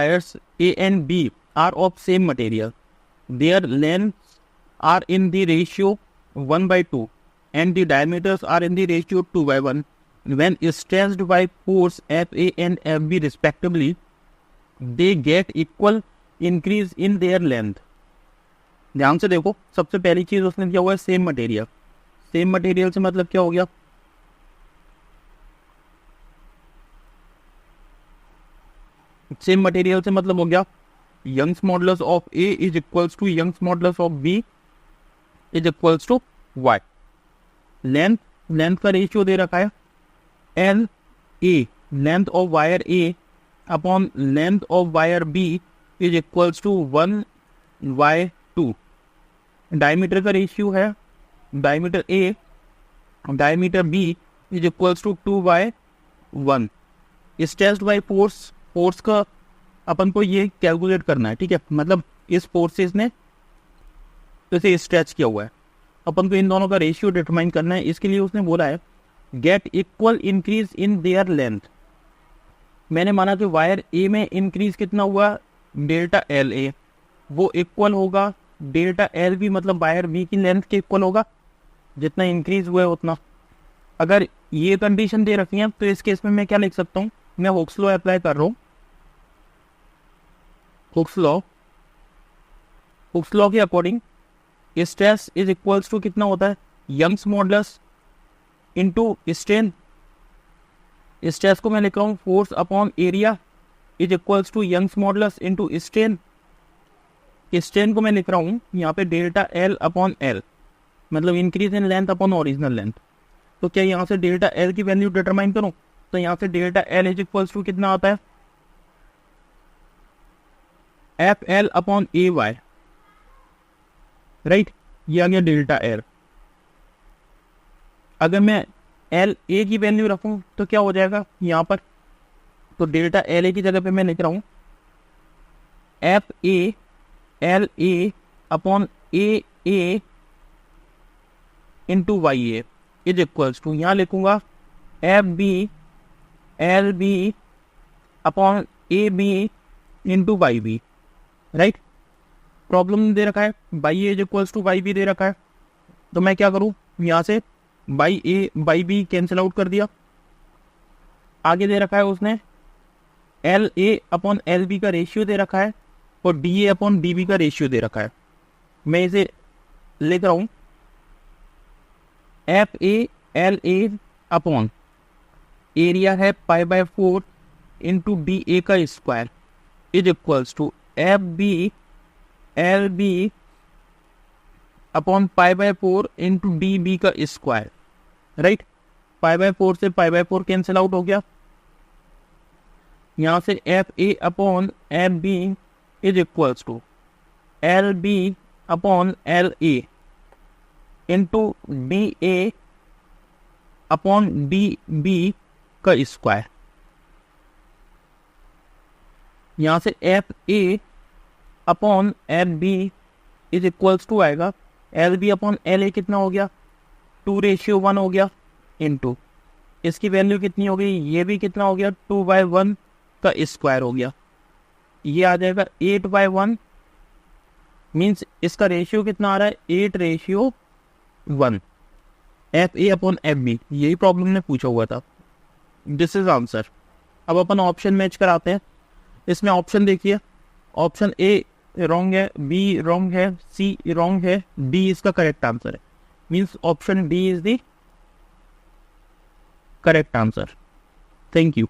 wires A and B are of same material. Their lengths are in the ratio 1/2 and the diameters are in the ratio 2/1. When stretched by force FA and FB respectively, they get equal increase in their length. ध्यान से देखो, सबसे पहली चीज उसने दिया हुआ है सेम मटेरियल. सेम मटेरियल से मतलब क्या हो गया? सेम मटेरियल से मतलब हो गया Young's modulus of A is equals to Young's modulus of B is equals to Y. Length का रेशियो दे रखा है L A, length of wire A upon length of wire B is equals to 1/2. Diameter का ratio है diameter A diameter B is equals to 2/1. Stressed by force का अपन को ये कैलकुलेट करना है, ठीक है. मतलब इस फोर्सेस ने इसे स्ट्रेच किया हुआ है, अपन को इन दोनों का रेशियो डिटरमाइन करना है. इसके लिए उसने बोला है get equal increase in their length. मैंने माना कि वायर ए में इंक्रीज कितना हुआ, डेल्टा एल ए, वो इक्वल होगा डेल्टा एल बी, मतलब वायर बी की लेंथ के इक्वल होगा. जितना इंक्रीज हुआ है उतना. अगर ये कंडीशन दे रखी है तो इस केस में मैं क्या लिख सकता हूँ, मैं हुक्स लॉ अप्लाई कर रहा हूँ. हुक्स लॉ के according stress is equals to कितना होता है, Young's modulus into strain. Stress को मैं लिख रहा हूँ force upon area is equals to Young's modulus into strain. Strain को मैं लिख रहा हूँ यहाँ पे डेल्टा एल अपॉन एल, मतलब increase in length upon original length. तो क्या यहाँ से डेल्टा एल की वैल्यू डिटरमाइन करूँ, तो यहाँ से delta L is equals to कितना आता है, एफ एल अपॉन ए वाई, राइट. ये आ गया डेल्टा एल. अगर मैं एल ए की वैल्यू रखूं तो क्या हो जाएगा यहाँ पर, तो डेल्टा एल ए की जगह पे मैं लिख रहा हूं F A L A upon A into Y A is equals to, यहाँ लिखूंगा F B L B upon A B into Y B, right. Problem दे रखा है by A is equals to Y B दे रखा है. तो मैं क्या करूं, यहाँ से by A by B cancel out कर दिया. आगे दे रखा है उसने L A upon L B का रेशियो दे रखा है और D A upon D B का रेशियो दे रखा है. मैं इसे लिख रहा हूं F A L A upon area है π/4 इंटू डी ए का square is equals to F B L B upon π/4 into D B का स्क्वायर, राइट. π/4 से π/4 कैंसिल आउट हो गया. यहाँ से F A upon F B is equals to L B upon L A into D A upon D B का square. यहाँ से F A upon F B is equals to आएगा L B upon L A कितना हो गया 2:1 हो गया into इसकी वैल्यू कितनी हो गई, ये भी कितना हो गया 2/1 का स्क्वायर हो गया. ये आ जाएगा 8/1, मीन्स इसका रेशियो कितना आ रहा है 8:1. F A upon F B, यही प्रॉब्लम ने पूछा हुआ था. This is answer. अब अपन ऑप्शन मैच कराते हैं. इसमें ऑप्शन देखिए, ऑप्शन ए रॉन्ग है, बी रॉन्ग है, सी रॉन्ग है, डी इसका करेक्ट आंसर है. Means option D is the correct answer. Thank you.